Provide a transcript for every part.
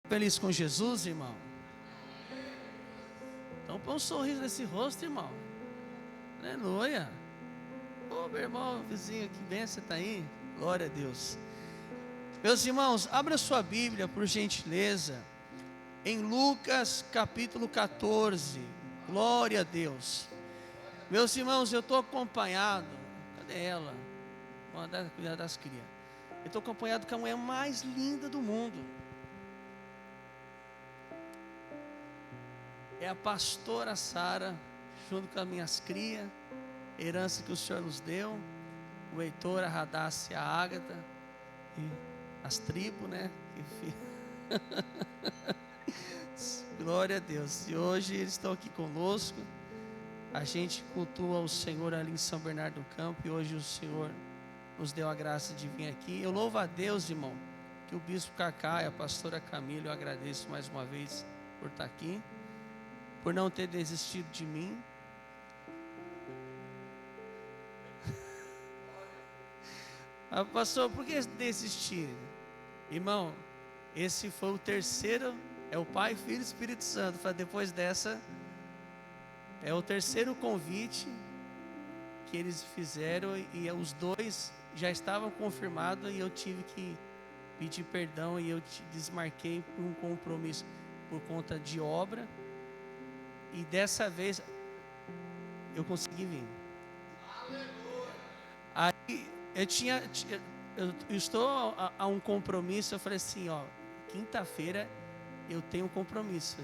Feliz com Jesus, irmão? Então põe um sorriso nesse rosto, irmão. Aleluia. Ô, meu irmão, vizinho, que bem você está aí? Glória a Deus. Meus irmãos, abra sua Bíblia, por gentileza, em Lucas capítulo 14. Glória a Deus. Meus irmãos, eu estou acompanhado. Cadê ela? Vou andar cuidar das crias. Eu estou acompanhado com a mulher mais linda do mundo. É a pastora Sara, junto com as minhas crias, herança que o Senhor nos deu, o Heitor, a Radassa e a Ágata, e as tribos, né? Glória a Deus. E hoje eles estão aqui conosco. A gente cultua o Senhor ali em São Bernardo do Campo, e hoje o Senhor nos deu a graça de vir aqui. Eu louvo a Deus, irmão, que o bispo Cacá e a pastora Camila, eu agradeço mais uma vez por estar aqui, por não ter desistido de mim. Pastor, por que desistir? Irmão, esse foi o terceiro, é o Pai, Filho e Espírito Santo. Depois dessa, é o terceiro convite que eles fizeram, e os dois já estavam confirmados, e eu tive que pedir perdão, e eu desmarquei por um compromisso por conta de obra, e dessa vez eu consegui vir. Aí eu estou a um compromisso. Eu falei assim, ó, quinta-feira eu tenho um compromisso.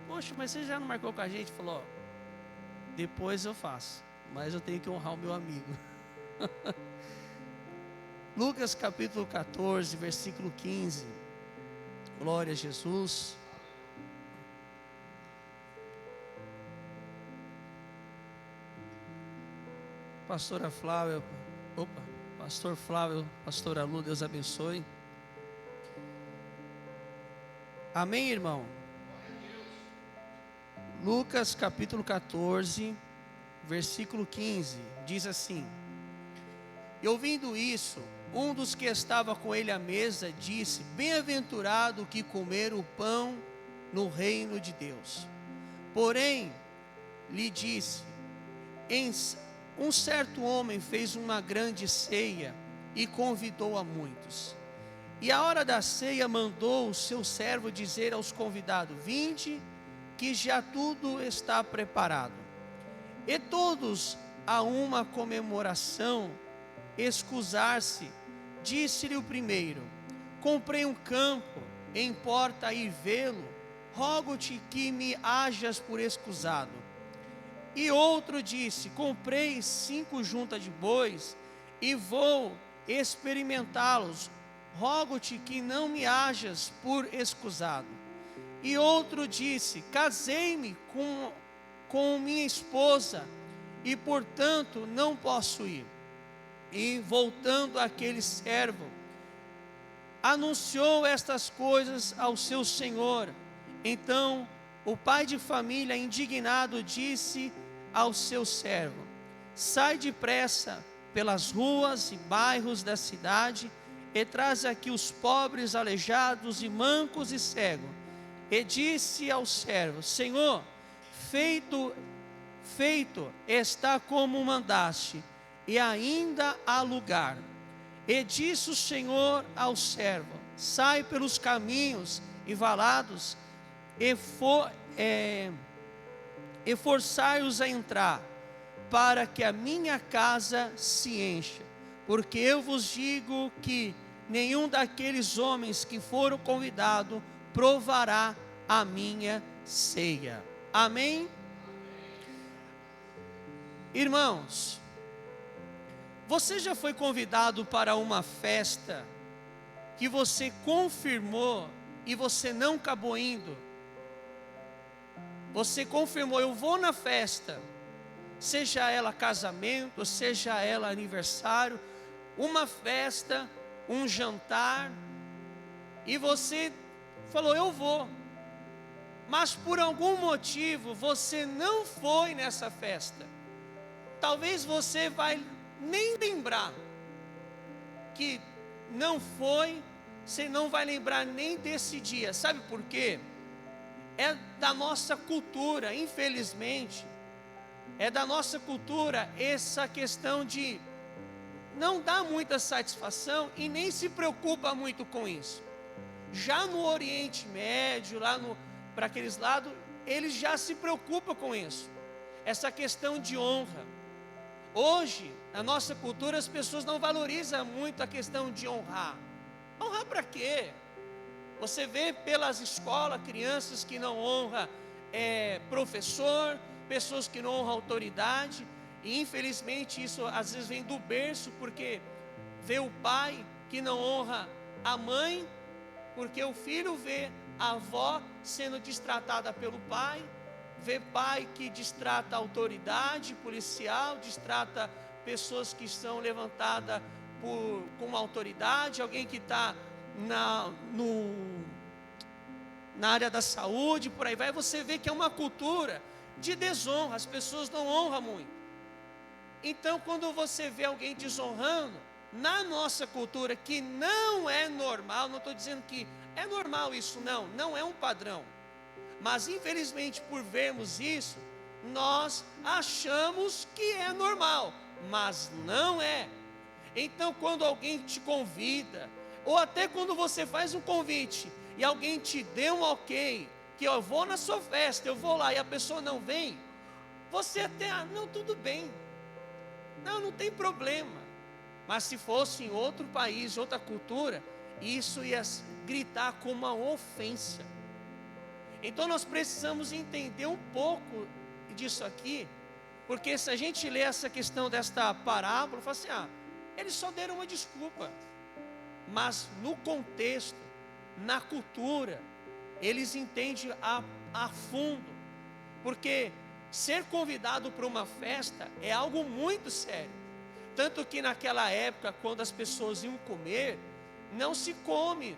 Poxa, mas você já não marcou com a gente? Falou, ó, depois eu faço, mas eu tenho que honrar o meu amigo. Lucas capítulo 14, versículo 15. Glória a Jesus. Pastora Flávia, pastor Flávio, pastora Lu, Deus abençoe. Amém, irmão? Lucas capítulo 14, versículo 15, diz assim: E ouvindo isso, um dos que estava com ele à mesa disse: Bem-aventurado o que comer o pão no reino de Deus. Porém, lhe disse: Um certo homem fez uma grande ceia e convidou a muitos. E à hora da ceia mandou o seu servo dizer aos convidados: Vinde, que já tudo está preparado. E todos, a uma comemoração, escusar-se, disse-lhe o primeiro: Comprei um campo, importa ir vê-lo, rogo-te que me hajas por escusado. E outro disse: Comprei 5 juntas de bois e vou experimentá-los, rogo-te que não me hajas por escusado. E outro disse: Casei-me com minha esposa e portanto não posso ir. E voltando aquele servo, anunciou estas coisas ao seu senhor. Então o pai de família, indignado, disse ao seu servo: Sai depressa pelas ruas e bairros da cidade e traz aqui os pobres, aleijados e mancos e cegos. E disse ao servo: Senhor, feito está como mandaste, e ainda há lugar. E disse o Senhor ao servo: Sai pelos caminhos e valados e forçai-os a entrar, para que a minha casa se encha. Porque eu vos digo que nenhum daqueles homens que foram convidados provará a minha ceia. Amém? Irmãos, você já foi convidado para uma festa que você confirmou e você não acabou indo? Você confirmou: eu vou na festa, seja ela casamento, seja ela aniversário, uma festa, um jantar, e você falou: eu vou, mas por algum motivo você não foi nessa festa. Talvez você vai nem lembrar que não foi, você não vai lembrar nem desse dia. Sabe por quê? É da nossa cultura, infelizmente. É da nossa cultura essa questão de não dar muita satisfação e nem se preocupa muito com isso. Já no Oriente Médio, para aqueles lados, eles já se preocupam com isso. Essa questão de honra. Hoje, na nossa cultura, as pessoas não valorizam muito a questão de honrar. Honrar para quê? Você vê pelas escolas crianças que não honram professor, pessoas que não honram autoridade. E infelizmente isso às vezes vem do berço, porque vê o pai que não honra a mãe, porque o filho vê a avó sendo destratada pelo pai, vê pai que destrata a autoridade policial, destrata pessoas que são levantadas com uma autoridade, alguém que está na área da saúde, por aí vai. Você vê que é uma cultura de desonra, as pessoas não honram muito. Então, quando você vê alguém desonrando, na nossa cultura, que não é normal, não estou dizendo que é normal isso, não é um padrão, mas infelizmente por vermos isso, nós achamos que é normal, mas não é. Então, quando alguém te convida, ou até quando você faz um convite e alguém te deu um ok, que eu vou na sua festa, eu vou lá, e a pessoa não vem, você até, não, tudo bem, não tem problema. Mas se fosse em outro país, outra cultura, isso ia gritar como uma ofensa. Então nós precisamos entender um pouco disso aqui, porque se a gente lê essa questão desta parábola, fala assim, eles só deram uma desculpa. Mas no contexto, na cultura, eles entendem a fundo. Porque ser convidado para uma festa é algo muito sério. Tanto que naquela época, quando as pessoas iam comer, não se come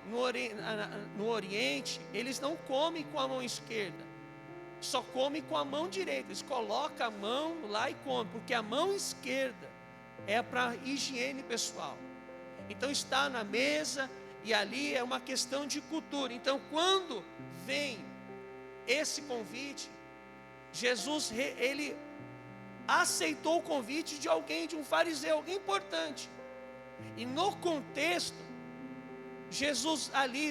no Oriente, eles não comem com a mão esquerda, só comem com a mão direita. Eles colocam a mão lá e comem, porque a mão esquerda é para higiene pessoal. Então está na mesa, e ali é uma questão de cultura. Então quando vem esse convite, Jesus, ele aceitou o convite de alguém, de um fariseu, alguém importante. E no contexto, Jesus ali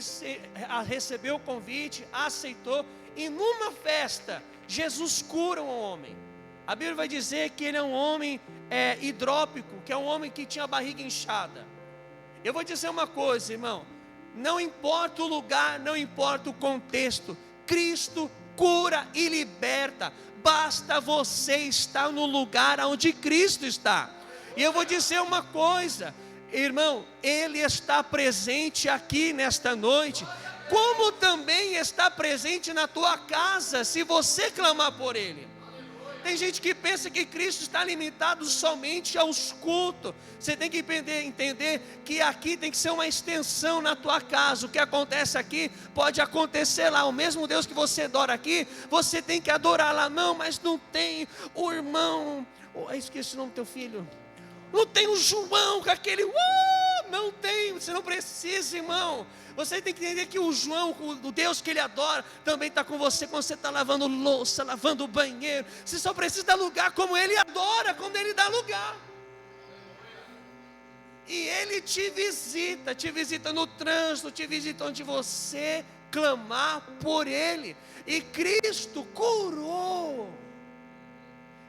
recebeu o convite, aceitou, e numa festa, Jesus cura um homem. A Bíblia vai dizer que ele é um homem hidrópico, que é um homem que tinha a barriga inchada. Eu vou dizer uma coisa, irmão, não importa o lugar, não importa o contexto, Cristo cura e liberta. Basta você estar no lugar onde Cristo está. E eu vou dizer uma coisa, irmão, Ele está presente aqui nesta noite, como também está presente na tua casa, se você clamar por Ele. Tem gente que pensa que Cristo está limitado somente aos cultos. Você tem que entender que aqui tem que ser uma extensão na tua casa. O que acontece aqui pode acontecer lá. O mesmo Deus que você adora aqui, você tem que adorar lá. Não, mas não tem o irmão, esqueci o nome do teu filho, não tem o João com aquele, não tem, você não precisa, irmão. Você tem que entender que o João, o Deus que ele adora, também está com você quando você está lavando louça, lavando o banheiro. Você só precisa dar lugar como ele adora, quando ele dá lugar. E ele te visita no trânsito, te visita onde você clamar por ele. E Cristo curou.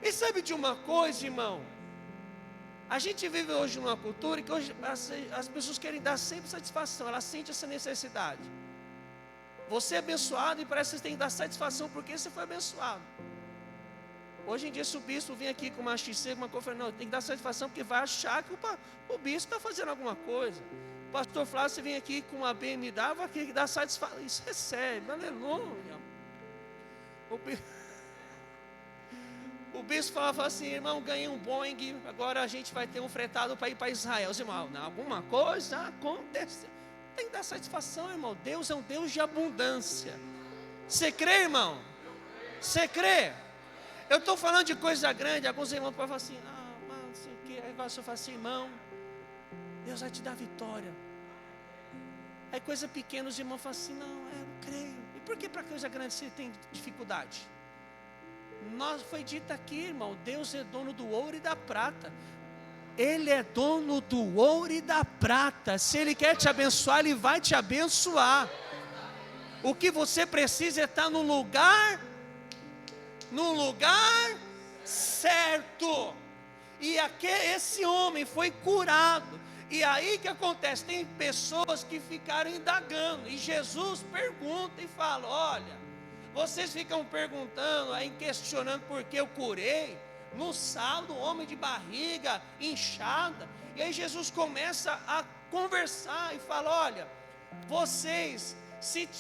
E sabe de uma coisa, irmão? A gente vive hoje numa cultura que hoje as pessoas querem dar sempre satisfação, elas sentem essa necessidade. Você é abençoado e parece que você tem que dar satisfação porque você foi abençoado. Hoje em dia, se o bispo vem aqui com uma XC, uma coisa, não, tem que dar satisfação porque vai achar que o bispo está fazendo alguma coisa. O pastor Flávio, você vem aqui com uma BMW, vai ter que dar satisfação. Isso recebe, aleluia. O bispo falava assim, irmão, ganhei um Boeing, agora a gente vai ter um fretado para ir para Israel. Os irmãos, alguma coisa aconteceu. Tem que dar satisfação, irmão. Deus é um Deus de abundância. Você crê, irmão? Você crê? Eu estou falando de coisa grande. Alguns irmãos podem falar assim, mano, não sei o que. Aí o senhor fala assim, irmão, Deus vai te dar vitória. Aí coisa pequena os irmãos falam assim, não, eu não creio. E por que para coisa grande você tem dificuldade? Foi dito aqui, irmão, Deus é dono do ouro e da prata. Ele é dono do ouro e da prata. Se Ele quer te abençoar, Ele vai te abençoar. O que você precisa é estar no lugar certo. E esse homem foi curado. E aí que acontece? Tem pessoas que ficaram indagando. E Jesus pergunta e fala, olha, vocês ficam perguntando, aí questionando por que eu curei. No sábado, homem de barriga inchada. E aí Jesus começa a conversar e fala, olha, vocês,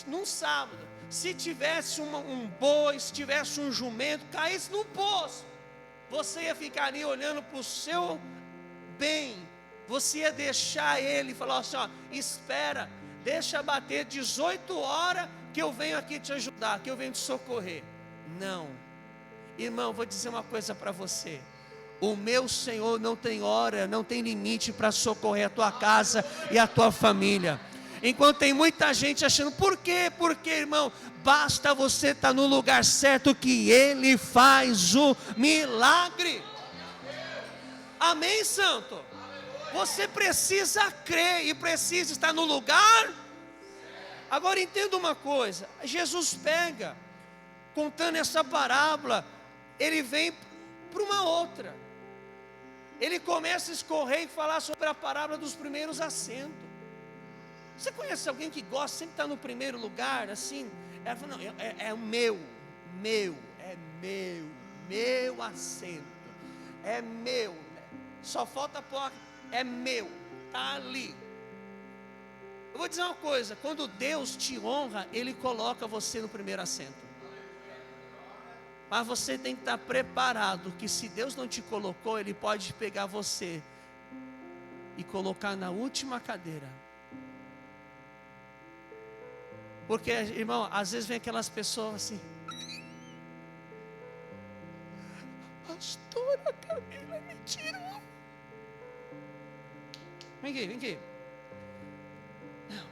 num sábado, se tivesse um boi, se tivesse um jumento, caísse no poço, você ia ficar ali olhando para o seu bem, você ia deixar ele e falar assim, ó, espera, deixa bater 18 horas que eu venho aqui te ajudar, que eu venho te socorrer. Não, irmão, vou dizer uma coisa para você, o meu Senhor não tem hora, não tem limite para socorrer a tua casa e a tua família. Enquanto tem muita gente achando, por quê? Porque, irmão, basta você estar no lugar certo que Ele faz o milagre. Amém, santo? Você precisa crer e precisa estar no lugar. Agora entenda uma coisa, Jesus pega, contando essa parábola, Ele vem para uma outra. Ele começa a escorrer e falar sobre a parábola dos primeiros assentos. Você conhece alguém que gosta, sempre está no primeiro lugar, assim? Ela fala, não, é o meu assento, é meu, só falta pôr, é meu, está ali. Eu vou dizer uma coisa, quando Deus te honra, Ele coloca você no primeiro assento. Mas você tem que estar preparado, que se Deus não te colocou, Ele pode pegar você e colocar na última cadeira. Porque, irmão, às vezes vem aquelas pessoas assim, pastora Camila me tirou. Vem aqui. Não,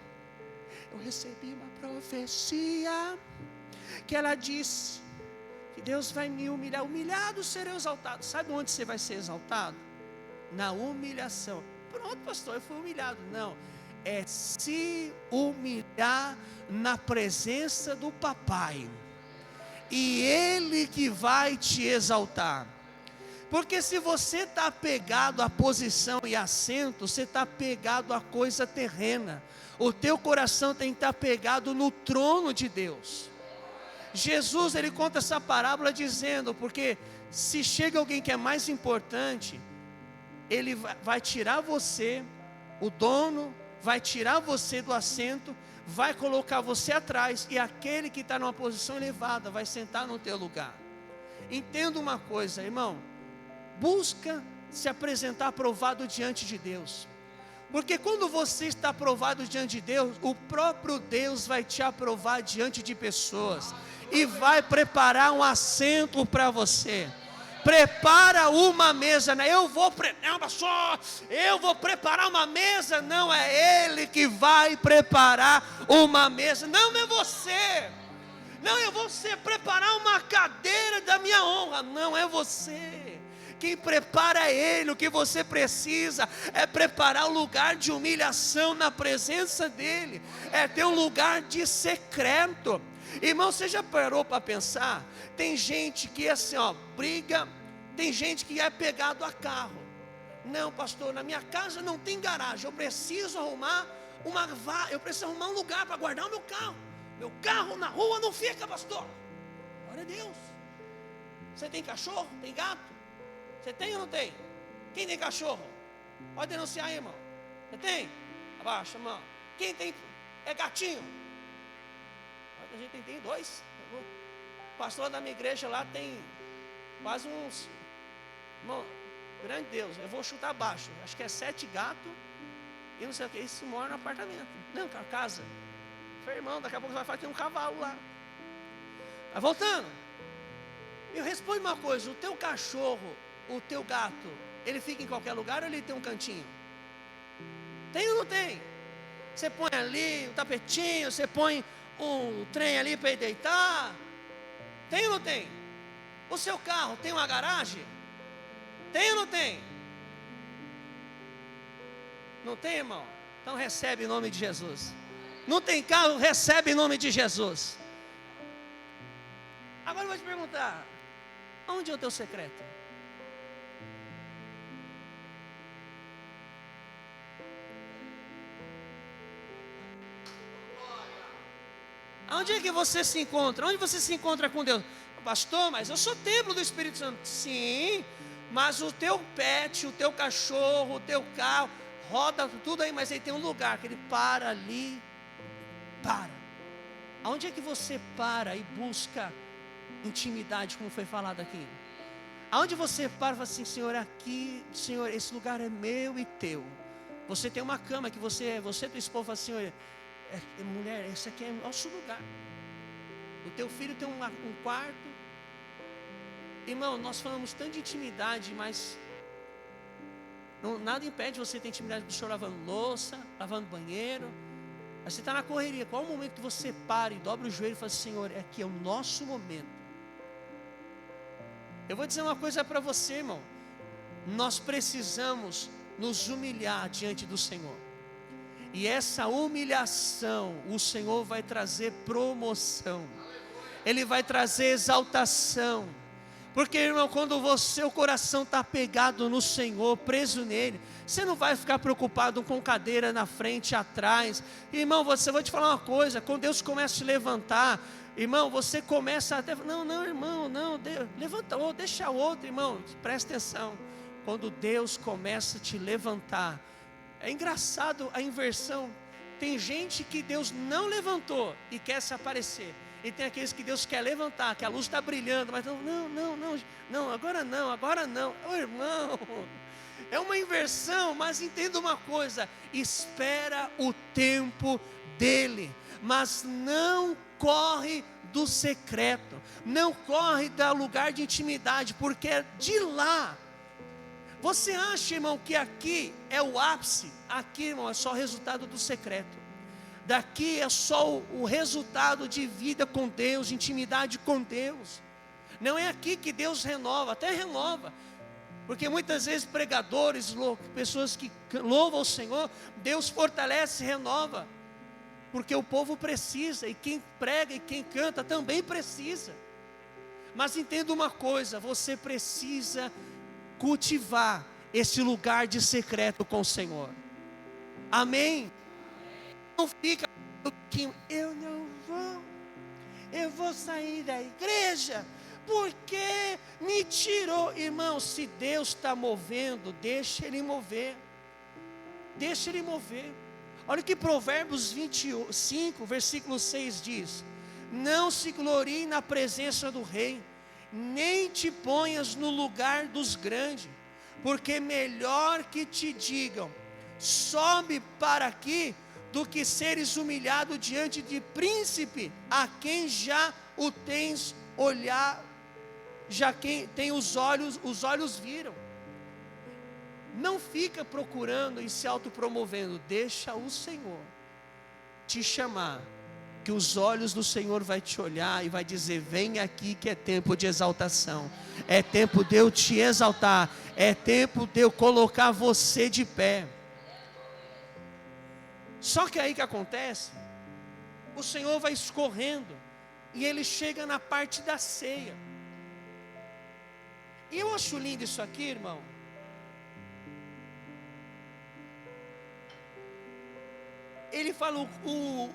eu recebi uma profecia, que ela disse, que Deus vai me humilhar, humilhado serei exaltado. Sabe onde você vai ser exaltado? Na humilhação. Pronto, pastor, eu fui humilhado. Não, é se humilhar na presença do papai, e Ele que vai te exaltar. Porque se você está apegado à posição e assento, você está apegado à coisa terrena. O teu coração tem que estar apegado no trono de Deus. Jesus, Ele conta essa parábola dizendo, porque se chega alguém que é mais importante, Ele vai tirar você, o dono vai tirar você do assento, vai colocar você atrás, e aquele que está numa posição elevada vai sentar no teu lugar. Entenda uma coisa, irmão, busca se apresentar aprovado diante de Deus, porque quando você está aprovado diante de Deus, o próprio Deus vai te aprovar diante de pessoas, e vai preparar um assento para você. Prepara uma mesa, né? Eu vou preparar uma mesa. Não, é Ele que vai preparar uma mesa. Não é você. Não, eu vou preparar uma cadeira da minha honra. Não é você. Quem prepara é Ele. O que você precisa é preparar um lugar de humilhação na presença dEle. É ter um lugar de secreto. Irmão, você já parou para pensar? Tem gente que assim, ó, briga. Tem gente que é pegado a carro. Não, pastor, na minha casa não tem garagem. Eu preciso arrumar um lugar para guardar o meu carro. Meu carro na rua não fica, pastor. Glória a Deus. Você tem cachorro? Tem gato? Você tem ou não tem? Quem tem cachorro? Pode denunciar aí, irmão. Você tem? Abaixa a mão. Quem tem? É gatinho? A gente tem 2. O pastor da minha igreja lá tem quase uns... Irmão, grande Deus, eu vou chutar baixo. Acho que é 7 gatos. E não sei o que, isso mora no apartamento. Não, casa. Falei, irmão, daqui a pouco você vai falar que tem um cavalo lá. Mas voltando, eu respondo uma coisa: o teu cachorro, o teu gato, ele fica em qualquer lugar ou ele tem um cantinho? Tem ou não tem? Você põe ali o tapetinho, você põe um trem ali para ir deitar. Tem ou não tem? O seu carro tem uma garagem? Tem ou não tem? Não tem, irmão? Então recebe em nome de Jesus. Não tem carro? Recebe em nome de Jesus. Agora eu vou te perguntar: onde é o teu secreto? Onde é que você se encontra? Onde você se encontra com Deus? Pastor, mas eu sou templo do Espírito Santo. Sim, mas o teu pet, o teu cachorro, o teu carro, roda tudo aí, mas aí tem um lugar que ele para ali. Para. Aonde é que você para e busca intimidade, como foi falado aqui? Aonde você para e fala assim: Senhor, aqui, Senhor, esse lugar é meu e teu. Você tem uma cama que você e tua esposa fala: Senhor, mulher, esse aqui é o nosso lugar. O teu filho tem um quarto. Irmão, nós falamos tanto de intimidade, mas nada impede você ter intimidade com o Senhor lavando louça, lavando banheiro. Mas você está na correria. Qual é o momento que você para e dobra o joelho e fala: Senhor, aqui é o nosso momento. Eu vou dizer uma coisa para você, irmão. Nós precisamos nos humilhar diante do Senhor. E essa humilhação, o Senhor vai trazer promoção. Ele vai trazer exaltação. Porque, irmão, quando o coração está pegado no Senhor, preso nele, você não vai ficar preocupado com cadeira na frente e atrás. Irmão, vou te falar uma coisa: quando Deus começa a te levantar, irmão, você começa até, não, irmão, não, levanta outro, deixa outro, irmão, presta atenção. Quando Deus começa a te levantar, é engraçado a inversão. Tem gente que Deus não levantou e quer se aparecer. E tem aqueles que Deus quer levantar, que a luz está brilhando, mas não, agora não. Ô, irmão, é uma inversão, mas entenda uma coisa: espera o tempo dele, mas não corre do secreto, não corre do lugar de intimidade, porque é de lá. Você acha, irmão, que aqui é o ápice? Aqui, irmão, é só o resultado do secreto. Daqui é só o resultado de vida com Deus, de intimidade com Deus. Não é aqui que Deus renova, até renova. Porque muitas vezes pregadores, pessoas que louvam o Senhor, Deus fortalece e renova. Porque o povo precisa, e quem prega e quem canta também precisa. Mas entenda uma coisa: você precisa cultivar esse lugar de secreto com o Senhor. Amém? Não fica, eu vou sair da igreja porque me tirou. Irmão, se Deus está movendo, deixa Ele mover. Deixa Ele mover. Olha o que Provérbios 25, versículo 6 diz: não se glorie na presença do rei, nem te ponhas no lugar dos grandes, porque melhor que te digam: sobe para aqui, do que seres humilhado diante de príncipe, a quem já o tens olhar, já quem tem os olhos viram. Não fica procurando e se autopromovendo, deixa o Senhor te chamar, que os olhos do Senhor vai te olhar e vai dizer: vem aqui que é tempo de exaltação, é tempo de eu te exaltar, é tempo de eu colocar você de pé. Só que aí que acontece, o Senhor vai escorrendo e Ele chega na parte da ceia. E eu acho lindo isso aqui, irmão. Ele fala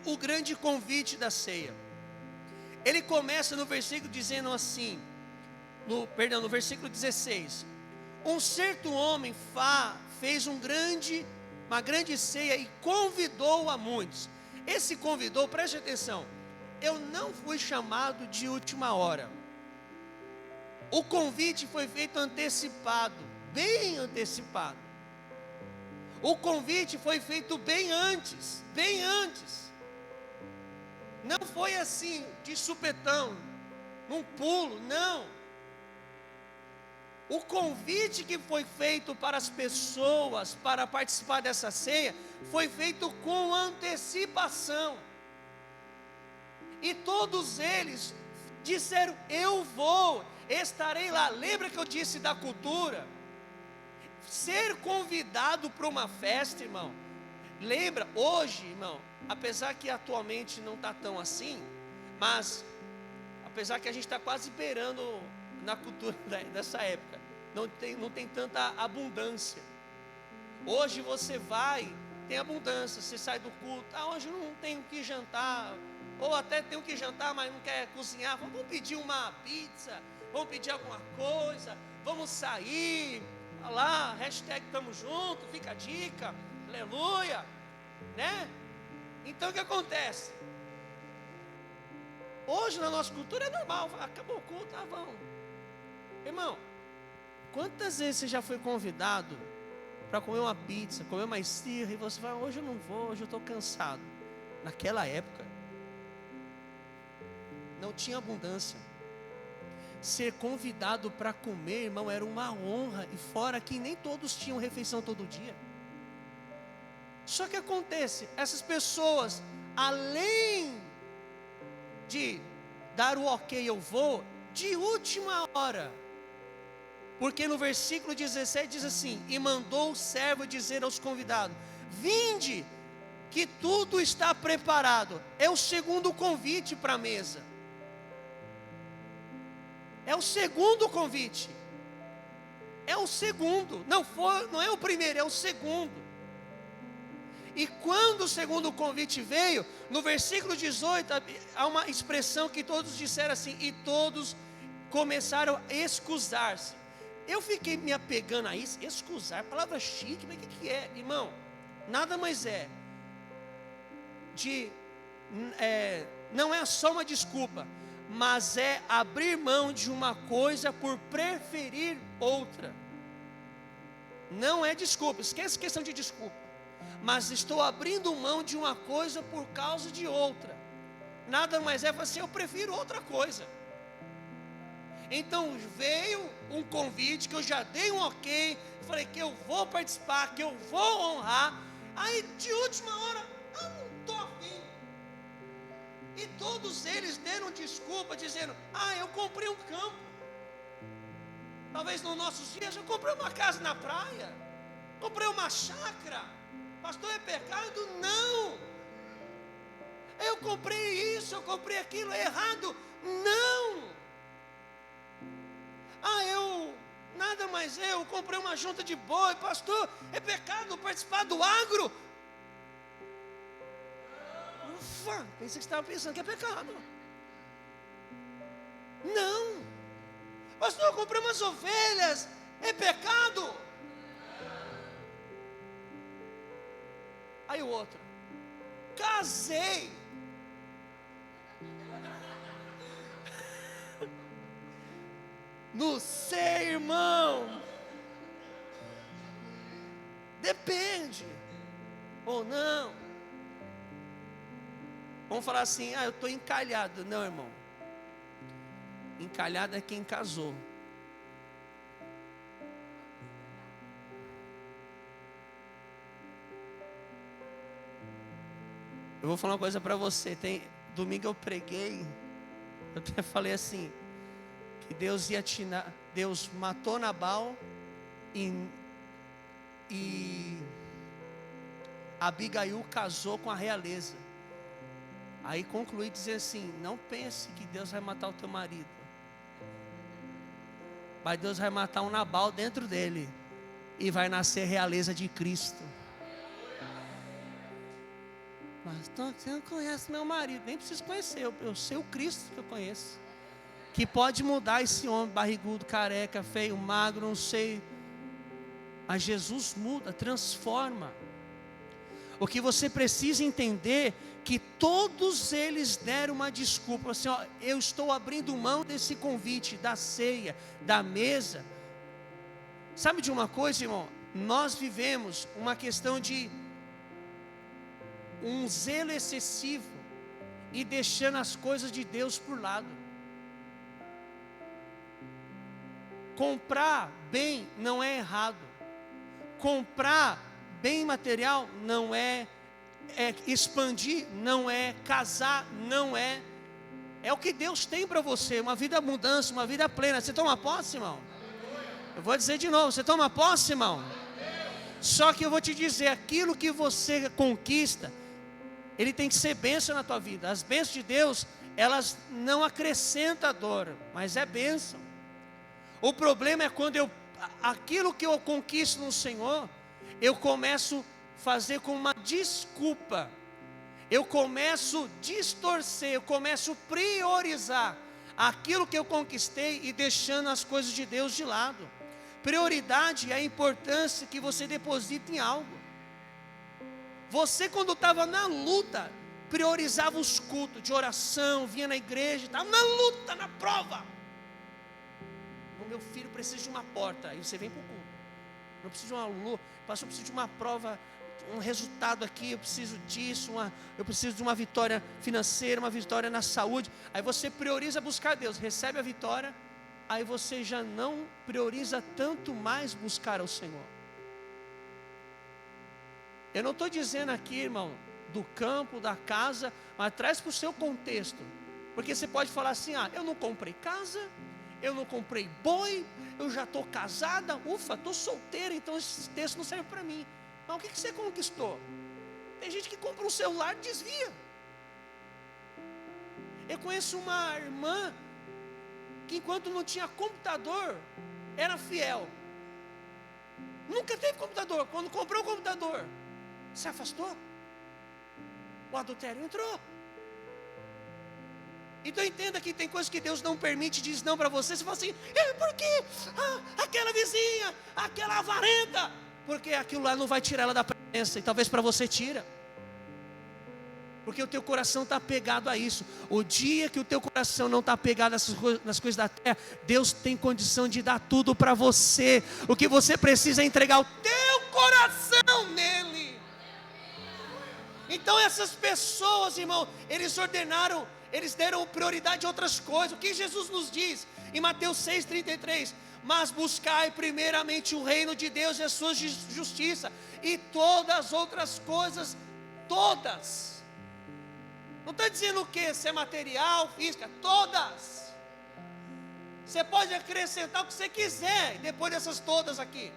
o grande convite da ceia. Ele começa no versículo dizendo assim, no versículo 16: um certo homem fez uma grande ceia e convidou a muitos. Esse convidou, preste atenção, eu não fui chamado de última hora. O convite foi feito antecipado, bem antecipado. O convite foi feito bem antes. Não foi assim, de supetão, num pulo, não. O convite que foi feito para as pessoas para participar dessa ceia foi feito com antecipação. E todos eles disseram: eu vou, estarei lá. Lembra que eu disse da cultura? Ser convidado para uma festa, irmão. Lembra, hoje, irmão, apesar que atualmente não está tão assim, mas apesar que a gente está quase beirando na cultura dessa época, não tem tanta abundância. Hoje você vai, tem abundância, você sai do culto, hoje eu não tenho o que jantar, ou até tenho que jantar, mas não quer cozinhar, vamos pedir uma pizza, vamos pedir alguma coisa, vamos sair, lá, hashtag tamo junto, fica a dica, aleluia, né? Então o que acontece? Hoje na nossa cultura é normal, acabou o culto, vamos. Irmão, quantas vezes você já foi convidado para comer uma pizza, comer uma esfirra, e você fala: hoje eu não vou, hoje eu estou cansado. Naquela época não tinha abundância. Ser convidado para comer, irmão, era uma honra. E fora que nem todos tinham refeição todo dia. Só que acontece, essas pessoas, além de dar o ok, eu vou, de última hora, porque no versículo 17 diz assim: e mandou o servo dizer aos convidados: vinde, que tudo está preparado. É o segundo convite para a mesa. É o segundo convite. É o segundo. Não é o primeiro, é o segundo. E quando o segundo convite veio, no versículo 18, há uma expressão que todos disseram assim: e todos começaram a excusar-se. Eu fiquei me apegando a isso, excusar, palavra chique, mas o que é, irmão? Nada mais não é só uma desculpa, mas é abrir mão de uma coisa por preferir outra. Não é desculpa, esquece a questão de desculpa. Mas estou abrindo mão de uma coisa por causa de outra. Nada mais é assim: eu prefiro outra coisa. Então veio um convite que eu já dei um ok, falei que eu vou participar, que eu vou honrar. Aí de última hora, não estou afim. E todos eles deram desculpa, dizendo: eu comprei um campo. Talvez nos nossos dias eu comprei uma casa na praia, comprei uma chácara. Pastor, é pecado? Não. Eu comprei isso, eu comprei aquilo, é errado? Não. Nada mais eu comprei uma junta de boi. Pastor, é pecado participar do agro? Ufa, pensei que você estava pensando que é pecado. Não. Pastor, eu comprei umas ovelhas, é pecado? Aí o outro: casei. Não sei, irmão. Depende. Ou não. Vamos falar assim: eu estou encalhado. Não, irmão. Encalhado é quem casou. Eu vou falar uma coisa para você. Domingo eu preguei, eu até falei assim, que Deus matou Nabal e Abigail casou com a realeza. Aí concluí dizendo assim: não pense que Deus vai matar o teu marido, mas Deus vai matar um Nabal dentro dele, e vai nascer realeza de Cristo. Mas você não conhece meu marido. Nem preciso conhecer, eu sei o Cristo que eu conheço, que pode mudar esse homem barrigudo, careca, feio, magro, não sei. Mas Jesus muda, transforma. O que você precisa entender, que todos eles deram uma desculpa, assim: eu estou abrindo mão desse convite, da ceia, da mesa. Sabe de uma coisa, irmão? Nós vivemos uma questão de um zelo excessivo e deixando as coisas de Deus por lado. Comprar bem não é errado. Comprar bem material não é expandir, não é casar, não é. É o que Deus tem para você, uma vida abundância, uma vida plena. Você toma posse, irmão? Eu vou dizer de novo, você toma posse, irmão? Só que eu vou te dizer, aquilo que você conquista, ele tem que ser bênção na tua vida. As bênçãos de Deus, elas não acrescentam dor, mas é bênção. O problema é quando aquilo que eu conquisto no Senhor, eu começo a fazer com uma desculpa. Eu começo a distorcer, eu começo a priorizar aquilo que eu conquistei e deixando as coisas de Deus de lado. Prioridade é a importância que você deposita em algo. Você, quando estava na luta, priorizava os cultos de oração, vinha na igreja, estava na luta, na prova. O meu filho precisa de uma porta, aí você vem para o culto. Não precisa de uma luta, pastor, eu preciso de uma prova, um resultado aqui, eu preciso disso, eu preciso de uma vitória financeira, uma vitória na saúde. Aí você prioriza buscar Deus, recebe a vitória, aí você já não prioriza tanto mais buscar ao Senhor. Eu não estou dizendo aqui, irmão, do campo, da casa, mas traz para o seu contexto. Porque você pode falar assim, eu não comprei casa, eu não comprei boi, eu já estou casada, ufa, estou solteira, então esse texto não serve para mim. Mas o que você conquistou? Tem gente que compra um celular e desvia. Eu conheço uma irmã que enquanto não tinha computador, era fiel. Nunca teve computador. Quando comprou o computador, se afastou. O adultério entrou. Então entenda que tem coisas que Deus não permite, diz não para você. Você fala assim, por quê? Aquela vizinha, aquela avarenta. Porque aquilo lá não vai tirar ela da presença. E talvez para você tira. Porque o teu coração está apegado a isso. O dia que o teu coração não está apegado nas coisas da terra, Deus tem condição de dar tudo para você. O que você precisa é entregar o teu coração nele. Então essas pessoas, irmão, eles deram prioridade a outras coisas. O que Jesus nos diz em Mateus 6,33? Mas buscai primeiramente o reino de Deus e a sua justiça, e todas as outras coisas, todas. Não está dizendo o que? Se é material, física, todas. Você pode acrescentar o que você quiser, depois dessas todas aqui.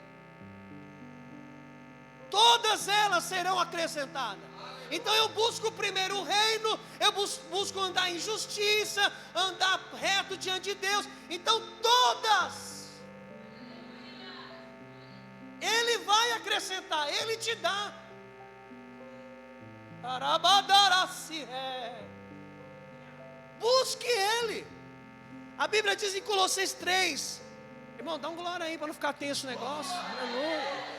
Todas elas serão acrescentadas. Então eu busco primeiro o reino, eu busco andar em justiça, andar reto diante de Deus. Então todas. Ele vai acrescentar, Ele te dá. Busque Ele. A Bíblia diz em Colossenses 3. Irmão, dá um glória aí para não ficar tenso o negócio. Aleluia.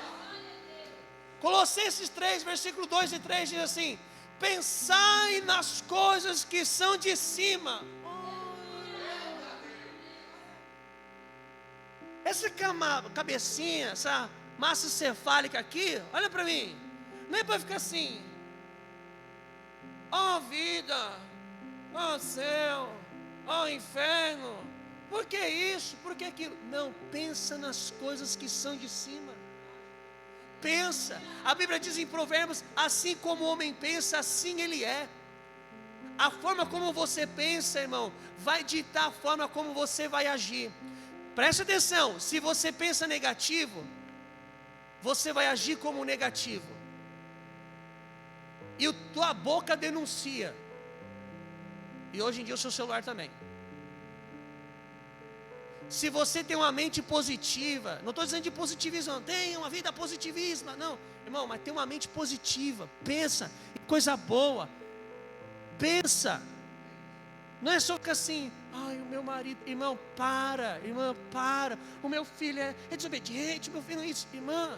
Colossenses 3, versículo 2 e 3 diz assim: pensai nas coisas que são de cima. Essa cabecinha, essa massa cefálica aqui, olha para mim. Não é para ficar assim, vida, céu, inferno. Por que isso? Por que aquilo? Não, pensa nas coisas que são de cima. Pensa, a Bíblia diz em Provérbios, assim como o homem pensa, assim ele é. A forma como você pensa, irmão, vai ditar a forma como você vai agir. Preste atenção, se você pensa negativo, você vai agir como negativo. E tua boca denuncia. E hoje em dia o seu celular também. Se você tem uma mente positiva, não estou dizendo de positivismo, não, tenha uma vida positivista, não, irmão, mas tem uma mente positiva, pensa em coisa boa, pensa, não é só ficar assim, o meu marido, irmão, irmã, o meu filho é desobediente, meu filho é isso, irmã,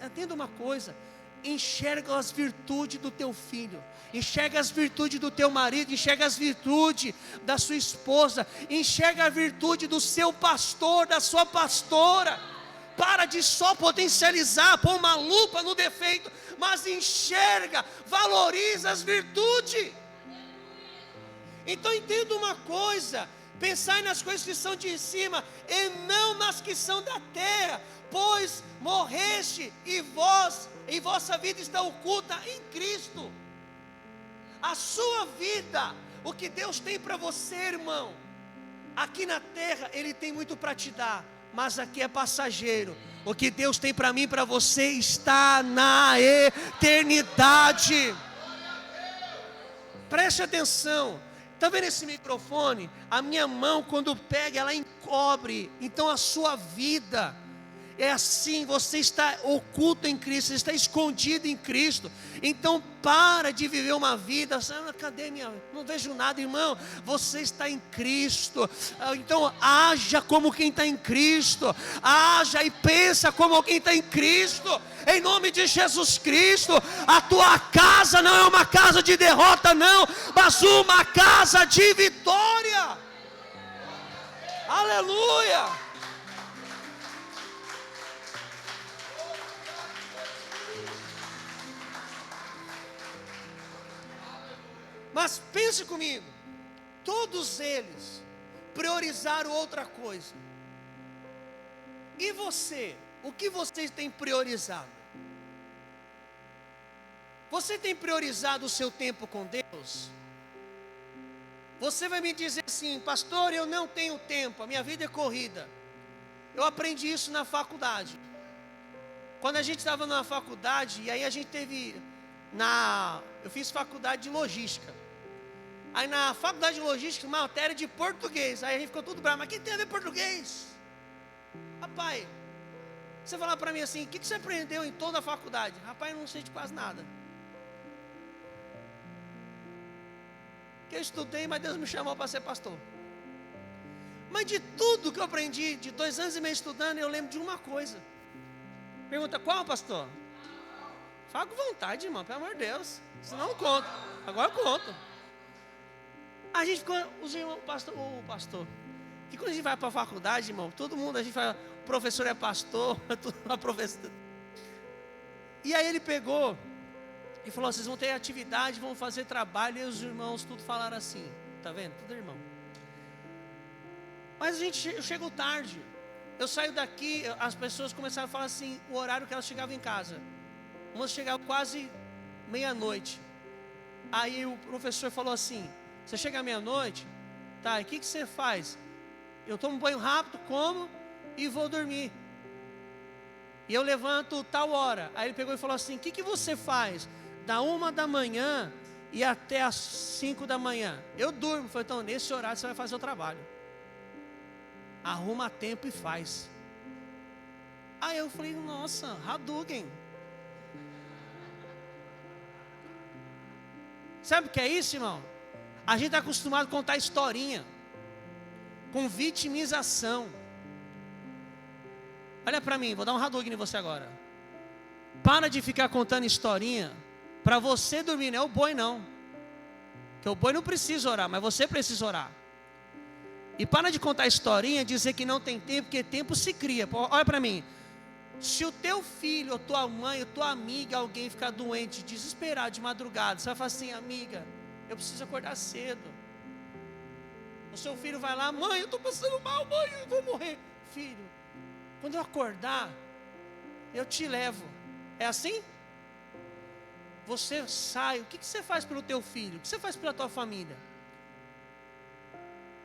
entenda uma coisa, enxerga as virtudes do teu filho, enxerga as virtudes do teu marido, enxerga as virtudes da sua esposa, enxerga a virtude do seu pastor, da sua pastora. Para de só potencializar, pôr uma lupa no defeito, mas enxerga, valoriza as virtudes. Então entenda uma coisa, Pensai nas coisas que são de cima, e não nas que são da terra, pois morreste, e vossa vida está oculta em Cristo. A sua vida, o que Deus tem para você, irmão, aqui na terra Ele tem muito para te dar, mas aqui é passageiro. O que Deus tem para mim e para você está na eternidade. Preste atenção. Está vendo esse microfone? A minha mão, quando pega, ela encobre. Então a sua vida é assim, você está oculto em Cristo, você está escondido em Cristo. Então para de viver uma vida, cadê minha? Não vejo nada, irmão. Você está em Cristo. Então haja como quem está em Cristo. Haja e pensa como quem está em Cristo. Em nome de Jesus Cristo. A tua casa não é uma casa de derrota, não, mas uma casa de vitória. Aleluia. Mas pense comigo, todos eles priorizaram outra coisa. E você? O que você tem priorizado? Você tem priorizado o seu tempo com Deus? Você vai me dizer assim, pastor, eu não tenho tempo, a minha vida é corrida. Eu aprendi isso na faculdade. Quando a gente estava na faculdade, e aí a gente teve, eu fiz faculdade de logística. Aí na faculdade de logística, uma matéria de português. Aí a gente ficou tudo bravo, mas quem tem a ver português? Rapaz, você falar para mim assim, o que você aprendeu em toda a faculdade? Rapaz, eu não sei de quase nada. Que eu estudei, mas Deus me chamou para ser pastor. Mas de tudo que eu aprendi, de 2 anos e meio estudando, eu lembro de uma coisa. Pergunta, qual, pastor? Fala com vontade, irmão, pelo amor de Deus. Senão não conto. Agora eu conto. A gente ficou, o pastor. Que quando a gente vai para a faculdade, irmão, todo mundo, a gente fala, o professor é pastor, a professora. E aí ele pegou e falou, vocês vão ter atividade, vão fazer trabalho, e os irmãos tudo falaram assim, tá vendo? Tudo irmão. Mas eu chego tarde, eu saio daqui, as pessoas começaram a falar assim, o horário que elas chegavam em casa. Umas chegavam quase meia-noite. Aí o professor falou assim, você chega à meia-noite, tá, e o que você faz? Eu tomo um banho rápido, como e vou dormir. E eu levanto tal hora. Aí ele pegou e falou assim, o que você faz? Da 1 da manhã e até as 5 da manhã. Eu durmo. Falei, então nesse horário você vai fazer o trabalho. Arruma tempo e faz. Aí eu falei, nossa, Hadouken. Sabe o que é isso, irmão? A gente está acostumado a contar historinha, com vitimização. Olha para mim, vou dar um Hadouken em você agora. Para de ficar contando historinha para você dormir, não é o boi não. Porque o boi não precisa orar, mas você precisa orar. E para de contar historinha, dizer que não tem tempo, porque tempo se cria. Olha para mim. Se o teu filho, ou tua mãe, ou tua amiga, alguém ficar doente, desesperado de madrugada, você vai falar assim, amiga, eu preciso acordar cedo. O seu filho vai lá, mãe, eu estou passando mal, mãe, eu vou morrer. Filho, quando eu acordar, eu te levo. É assim? Você sai, o que você faz pelo teu filho? O que você faz pela tua família?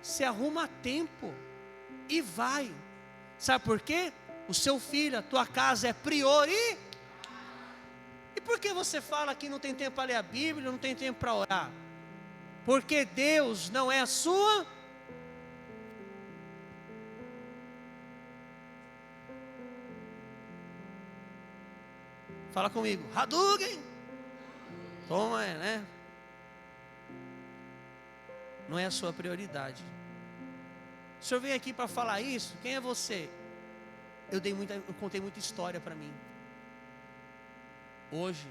Você arruma tempo e vai. Sabe por quê? O seu filho, a tua casa é priori. E por que você fala que não tem tempo para ler a Bíblia, não tem tempo para orar? Porque Deus não é a sua. Fala comigo, Hadouken. Toma, né? Não é a sua prioridade. O senhor veio aqui para falar isso? Quem é você? Eu contei muita história para mim. Hoje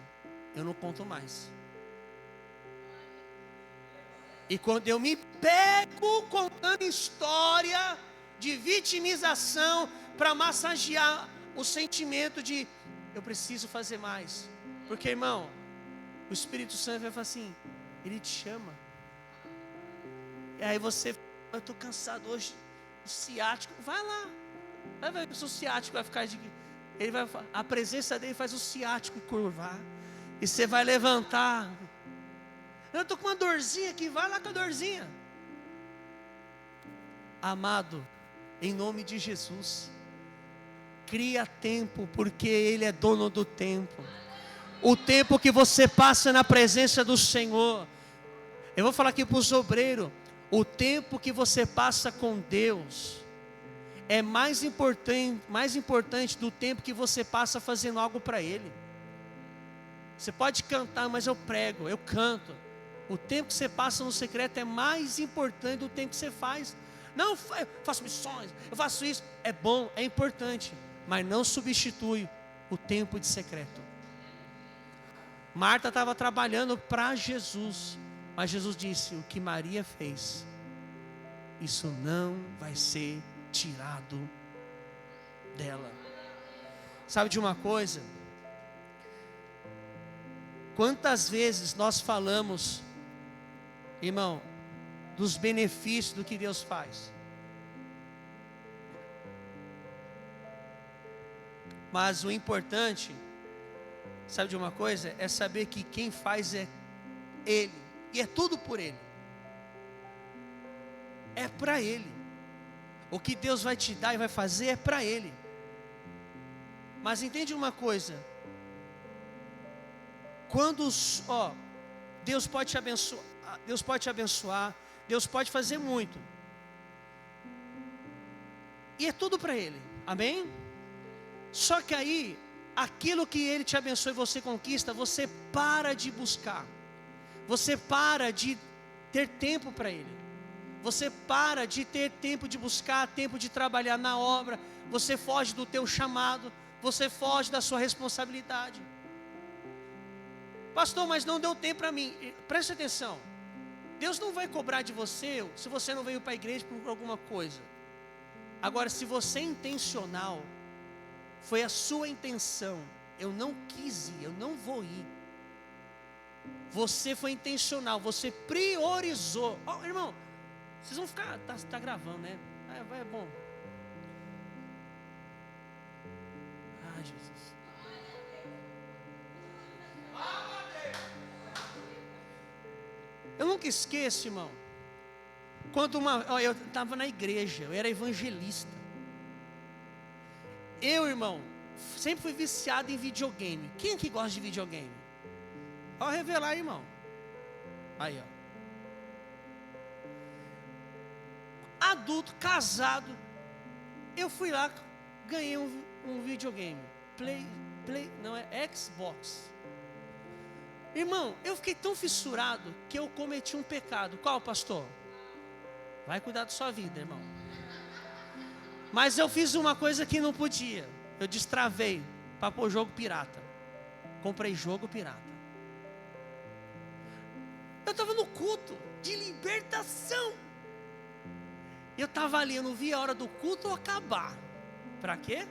eu não conto mais. E quando eu me pego contando história de vitimização para massagear o sentimento de eu preciso fazer mais. Porque, irmão, o Espírito Santo vai falar assim, ele te chama. E aí você eu estou cansado hoje, o ciático, vai lá. Vai ver o ciático vai ficar ele vai, a presença dele faz o ciático curvar. E você vai levantar. Eu estou com uma dorzinha aqui, vai lá com a dorzinha. Amado, em nome de Jesus, cria tempo, porque Ele é dono do tempo. O tempo que você passa na presença do Senhor. Eu vou falar aqui para os obreiros. O tempo que você passa com Deus é mais importante do tempo que você passa fazendo algo para Ele. Você pode cantar, mas eu prego, eu canto. O tempo que você passa no secreto é mais importante do tempo que você faz. Não, eu faço missões, eu faço isso. É bom, é importante, mas não substitui o tempo de secreto. Marta estava trabalhando para Jesus, mas Jesus disse: o que Maria fez, isso não vai ser tirado dela. Sabe de uma coisa? Quantas vezes nós falamos, irmão, dos benefícios do que Deus faz, mas o importante, sabe de uma coisa? É saber que quem faz é Ele, e é tudo por Ele, é para Ele. O que Deus vai te dar e vai fazer é para Ele. Mas entende uma coisa, quando Deus pode te abençoar, Deus pode fazer muito, e é tudo para Ele, amém? Só que aí, aquilo que Ele te abençoa e você conquista, você para de buscar, você para de ter tempo para Ele, você para de ter tempo de buscar, tempo de trabalhar na obra, você foge do teu chamado, você foge da sua responsabilidade. Pastor, mas não deu tempo para mim. Preste atenção, Deus não vai cobrar de você se você não veio para a igreja por alguma coisa. Agora, se você é intencional, foi a sua intenção, eu não quis ir, eu não vou ir, você foi intencional, você priorizou. Irmão, vocês vão ficar, tá gravando, né? É bom. Jesus. Eu nunca esqueço, irmão, quando eu estava na igreja, eu era evangelista. Irmão, sempre fui viciado em videogame. Quem aqui gosta de videogame? Pode revelar, irmão. Aí, ó. Adulto, casado, eu fui lá, ganhei um videogame. Não é Xbox. Irmão, eu fiquei tão fissurado que eu cometi um pecado. Qual, pastor? Vai cuidar da sua vida, irmão. Mas eu fiz uma coisa que não podia. Eu destravei para pôr jogo pirata. Comprei jogo pirata. Eu estava no culto de libertação. Eu estava ali, eu não via a hora do culto acabar. Para quê?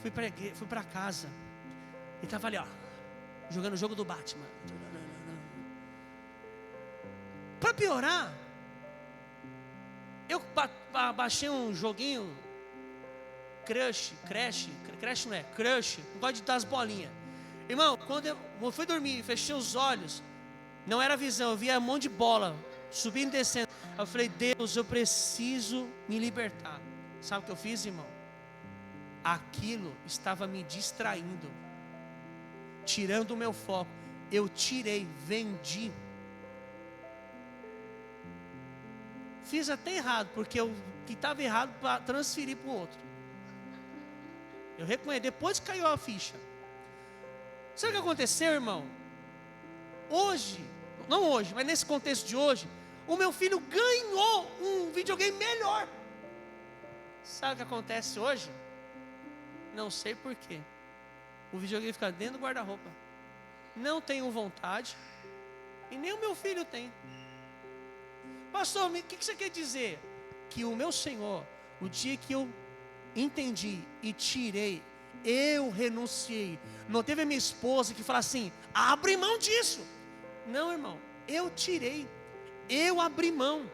Fui para casa. E estava ali, ó, jogando o jogo do Batman. Para piorar, eu baixei um joguinho Crush, não gosto de dar as bolinhas. Irmão, quando eu fui dormir e fechei os olhos, não era visão, eu via um monte de bola subindo e descendo. Eu falei: Deus, eu preciso me libertar. Sabe o que eu fiz, irmão? Aquilo estava me distraindo, tirando o meu foco. Eu tirei, vendi. Fiz até errado, porque o que estava errado para transferir para o outro. Eu reconheci, depois caiu a ficha. Sabe o que aconteceu, irmão? Não hoje, mas nesse contexto de hoje, o meu filho ganhou um videogame melhor. Sabe o que acontece hoje? Não sei porquê. O videogame fica dentro do guarda-roupa. Não tenho vontade, e nem o meu filho tem. Pastor, o que você quer dizer? Que o meu Senhor, o dia que eu entendi e tirei, eu renunciei. Não teve a minha esposa que fala assim: abre mão disso. Não, irmão, eu tirei, eu abri mão.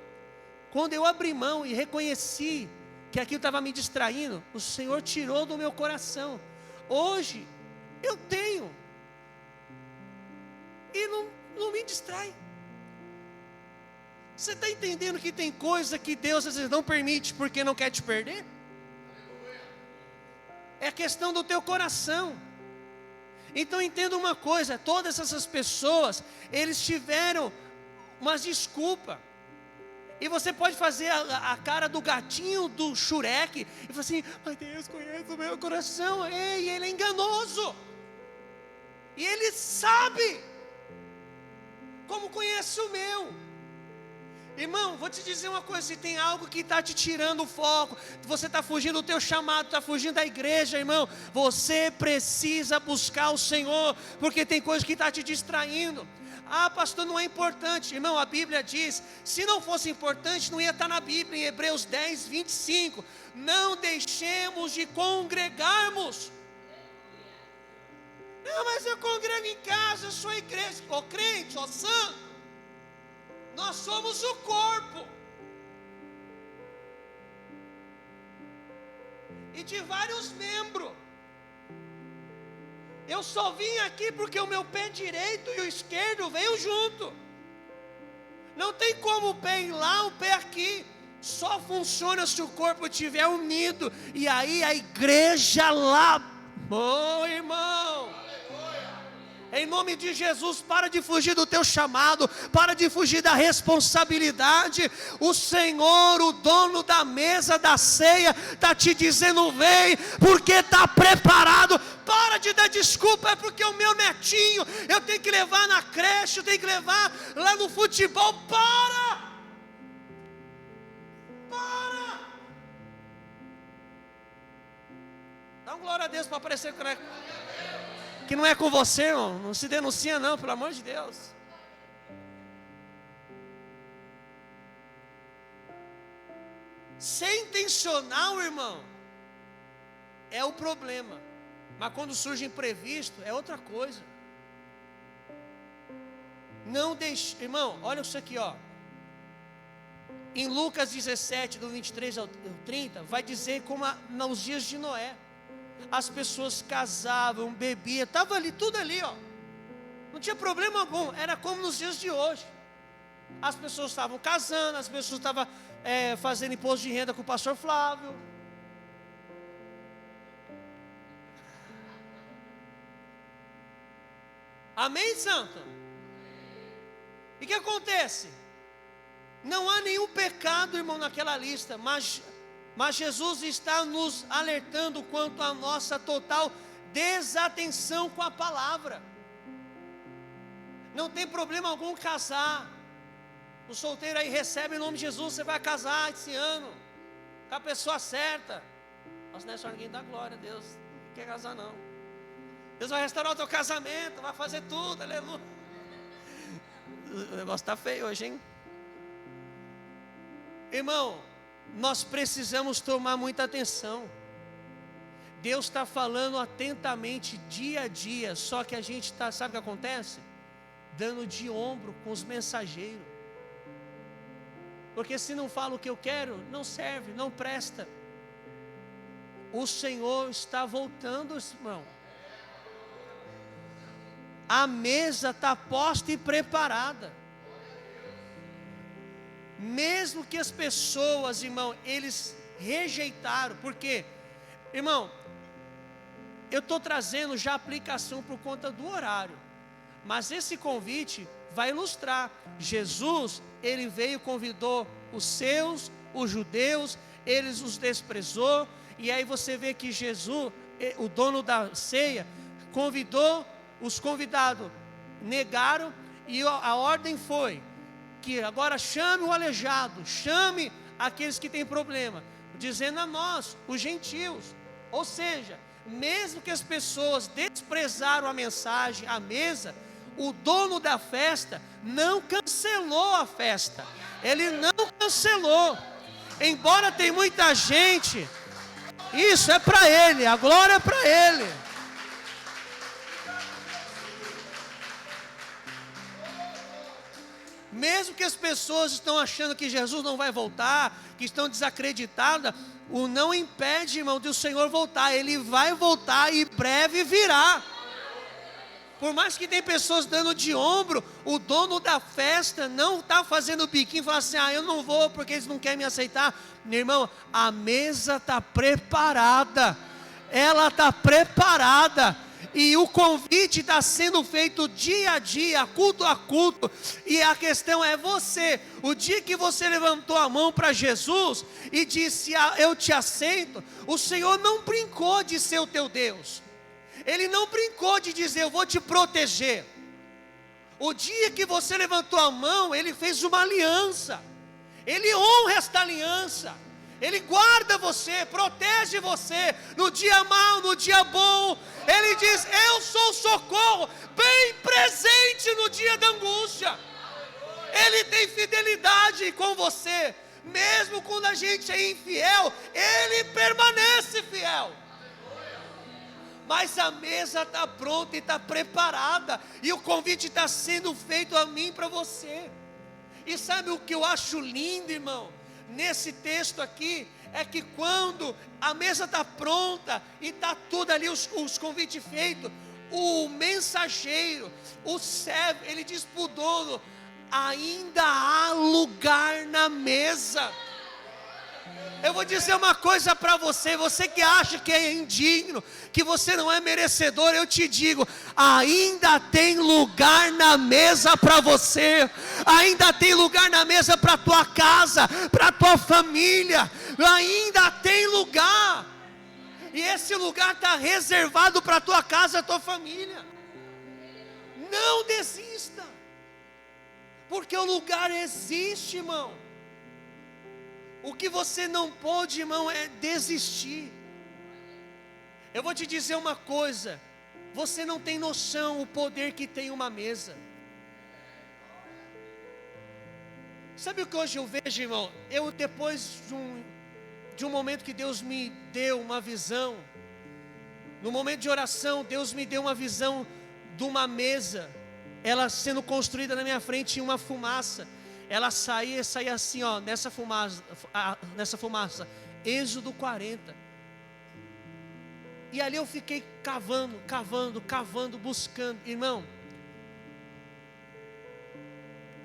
Quando eu abri mão e reconheci que aquilo estava me distraindo, o Senhor tirou do meu coração. Hoje, eu tenho, e não me distrai. Você está entendendo que tem coisa que Deus às vezes não permite porque não quer te perder? É questão do teu coração. Então entenda uma coisa, todas essas pessoas, eles tiveram umas desculpas. E você pode fazer a cara do gatinho do Shurek e falar assim: ai, Deus conhece o meu coração. Ei, ele é enganoso. E ele sabe como conhece o meu. Irmão, vou te dizer uma coisa: se tem algo que está te tirando o foco, você está fugindo do teu chamado, está fugindo da igreja, irmão, você precisa buscar o Senhor, porque tem coisa que está te distraindo. Ah, pastor, não é importante. Irmão, a Bíblia diz, se não fosse importante, não ia estar na Bíblia, em Hebreus 10, 25. Não deixemos de congregarmos. Não, mas eu congrego em casa, eu sou igreja. Ô crente, ô santo, nós somos o corpo. E de vários membros. Eu só vim aqui porque o meu pé direito e o esquerdo veio junto. Não tem como o pé ir lá, o pé aqui. Só funciona se o corpo estiver unido. E aí a igreja lá. Oh, irmão. Em nome de Jesus, para de fugir do teu chamado, para de fugir da responsabilidade. O Senhor, o dono da mesa da ceia, está te dizendo: vem, porque está preparado. Para de dar desculpa, é porque o meu netinho, eu tenho que levar na creche, eu tenho que levar lá no futebol. Para! Dá um glória a Deus para aparecer que não é com você, irmão. Não se denuncia não, pelo amor de Deus. Ser intencional, irmão, é o problema. Mas quando surge imprevisto, é outra coisa. Não deixe, irmão, olha isso aqui, ó. Em Lucas 17, do 23 ao 30, vai dizer como nos dias de Noé. As pessoas casavam, bebiam, estava ali, tudo ali, ó. Não tinha problema algum, era como nos dias de hoje. As pessoas estavam casando, as pessoas estavam fazendo imposto de renda com o pastor Flávio. Amém, santo? E o que acontece? Não há nenhum pecado, irmão, naquela lista, mas Jesus está nos alertando quanto à nossa total desatenção com a palavra. Não tem problema algum casar. O solteiro aí recebe em nome de Jesus, você vai casar esse ano com a pessoa certa. Nossa, não é só ninguém dá glória a Deus, não quer casar não. Deus vai restaurar o teu casamento, vai fazer tudo, aleluia. O negócio está feio hoje, hein? Irmão, nós precisamos tomar muita atenção. Deus está falando atentamente dia a dia, só que a gente está, sabe o que acontece? Dando de ombro com os mensageiros. Porque se não fala o que eu quero, não serve, não presta. O Senhor está voltando, irmão. A mesa está posta e preparada. Mesmo que as pessoas, irmão, eles rejeitaram, porque, irmão, eu estou trazendo já a aplicação por conta do horário, mas esse convite vai ilustrar. Jesus, ele veio, convidou os seus, os judeus, eles os desprezou, e aí você vê que Jesus, o dono da ceia, convidou, os convidados negaram, e a ordem foi que agora chame o aleijado, chame aqueles que têm problema, dizendo a nós, os gentios. Ou seja, mesmo que as pessoas desprezaram a mensagem, a mesa, o dono da festa não cancelou a festa. Ele não cancelou. Embora tem muita gente, isso é para ele, a glória é para ele. Mesmo que as pessoas estão achando que Jesus não vai voltar, que estão desacreditadas, o não impede, irmão, de o Senhor voltar. Ele vai voltar e breve virá. Por mais que tem pessoas dando de ombro, o dono da festa não está fazendo biquinho, fala assim, eu não vou porque eles não querem me aceitar. Meu irmão, a mesa está preparada, ela está preparada, e o convite está sendo feito dia a dia, culto a culto, e a questão é você. O dia que você levantou a mão para Jesus e disse, eu te aceito, o Senhor não brincou de ser o teu Deus, Ele não brincou de dizer, eu vou te proteger. O dia que você levantou a mão, Ele fez uma aliança, Ele honra esta aliança, Ele guarda você, protege você, no dia mau, no dia bom. Ele diz, eu sou o socorro, bem presente no dia da angústia. Ele tem fidelidade com você, mesmo quando a gente é infiel, Ele permanece fiel. Mas a mesa está pronta e está preparada, e o convite está sendo feito a mim, para você. E sabe o que eu acho lindo, irmão, nesse texto aqui, é que quando a mesa está pronta, e está tudo ali, os convites feitos, o mensageiro, o servo, ele diz para o dono, ainda há lugar na mesa. Eu vou dizer uma coisa para você, você que acha que é indigno, que você não é merecedor, eu te digo, ainda tem lugar na mesa para você, ainda tem lugar na mesa para a tua casa, para a tua família, ainda tem lugar, e esse lugar está reservado para a tua casa, a tua família. Não desista, porque o lugar existe, irmão. O que você não pode, irmão, é desistir. Eu vou te dizer uma coisa, você não tem noção o poder que tem uma mesa. Sabe o que hoje eu vejo, irmão? Eu, depois de um momento que Deus me deu uma visão, no momento de oração, Deus me deu uma visão de uma mesa, ela sendo construída na minha frente em uma fumaça. Ela saía assim, ó, nessa fumaça, Êxodo 40. E ali eu fiquei cavando, buscando. Irmão,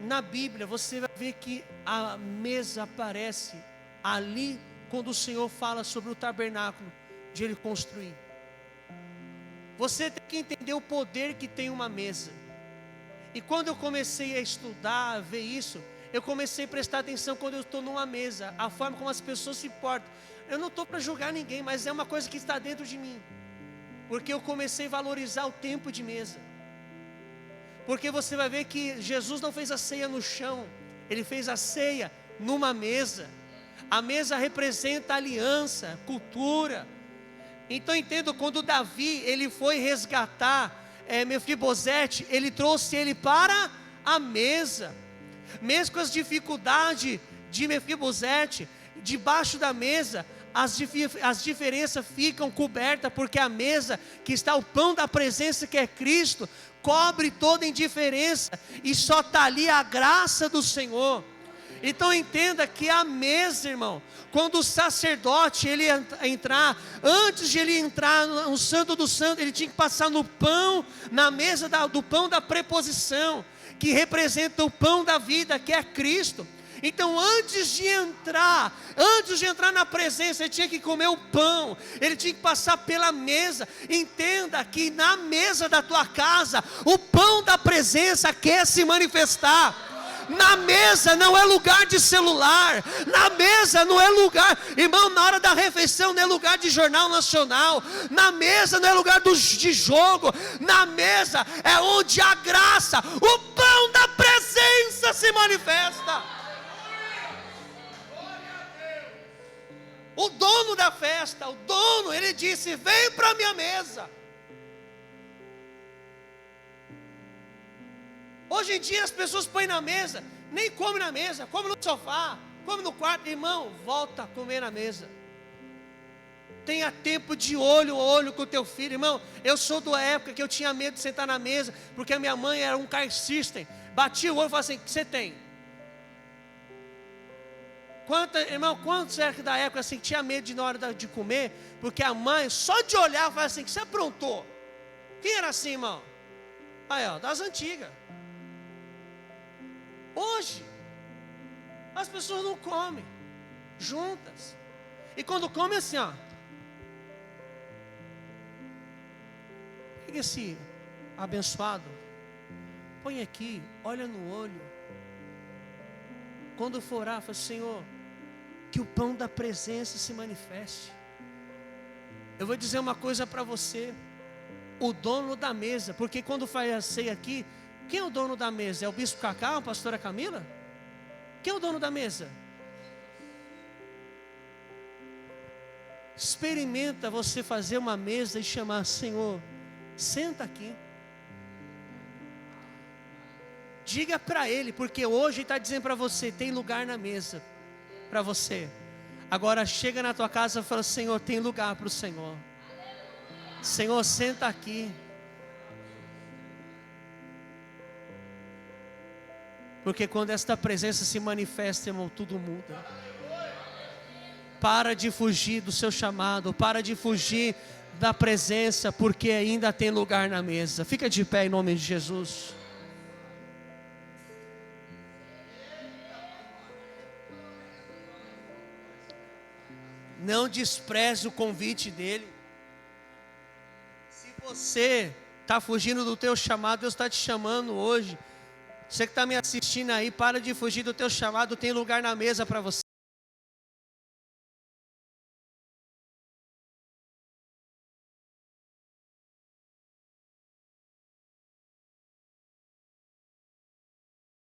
na Bíblia você vai ver que a mesa aparece ali, quando o Senhor fala sobre o tabernáculo, de Ele construir. Você tem que entender o poder que tem uma mesa. E quando eu comecei a estudar, a ver isso, eu comecei a prestar atenção quando eu estou numa mesa, a forma como as pessoas se portam. Eu não estou para julgar ninguém, mas é uma coisa que está dentro de mim, porque eu comecei a valorizar o tempo de mesa. Porque você vai ver que Jesus não fez a ceia no chão, Ele fez a ceia numa mesa. A mesa representa aliança, cultura. Então entendo, quando Davi, ele foi resgatar Mefibosete, ele trouxe ele para a mesa. Mesmo com as dificuldades de Mefibosete, debaixo da mesa, as diferenças ficam cobertas, porque a mesa, que está o pão da presença, que é Cristo, cobre toda indiferença, e só está ali a graça do Senhor. Então entenda que a mesa, irmão, quando o sacerdote ele entrar, antes de ele entrar no Santo dos Santos, ele tinha que passar no pão, na mesa do pão da preposição, que representa o pão da vida, que é Cristo. Então antes de entrar na presença, ele tinha que comer o pão, ele tinha que passar pela mesa. Entenda que na mesa da tua casa, o pão da presença quer se manifestar. Na mesa não é lugar de celular, na mesa não é lugar, irmão, na hora da refeição não é lugar de jornal nacional, na mesa não é lugar de jogo, na mesa é onde a graça, o pão da presença se manifesta. O dono da festa, ele disse, vem para a minha mesa. Hoje em dia as pessoas põem na mesa, nem comem na mesa, come no sofá, come no quarto. Irmão, volta a comer na mesa. Tenha tempo de olho a olho com o teu filho. Irmão, eu sou da época que eu tinha medo de sentar na mesa, porque a minha mãe era um car system. Batia o olho e falava assim: o que você tem? Irmão, quantos é que da época assim, tinha medo de na hora de comer, porque a mãe, só de olhar, falava assim: o que você aprontou? Quem era assim, irmão? Aí, ó, das antigas. Hoje, as pessoas não comem juntas. E quando comem assim, ó. Pega esse abençoado, põe aqui, olha no olho. Quando for orar, fala: Senhor, que o pão da presença se manifeste. Eu vou dizer uma coisa para você. O dono da mesa, porque quando faz a ceia aqui, quem é o dono da mesa? É o bispo Cacá, a pastora Camila? Quem é o dono da mesa? Experimenta você fazer uma mesa e chamar: Senhor, senta aqui. Diga para Ele, porque hoje Ele está dizendo para você: tem lugar na mesa para você. Agora chega na tua casa e fala: Senhor, tem lugar para o Senhor. Senhor, senta aqui. Porque quando esta presença se manifesta, irmão, tudo muda. Para de fugir do seu chamado, para de fugir da presença, porque ainda tem lugar na mesa. Fica de pé em nome de Jesus. Não despreze o convite dele. Se você está fugindo do teu chamado, Deus está te chamando hoje. Você que está me assistindo aí, para de fugir do teu chamado, tem lugar na mesa para você.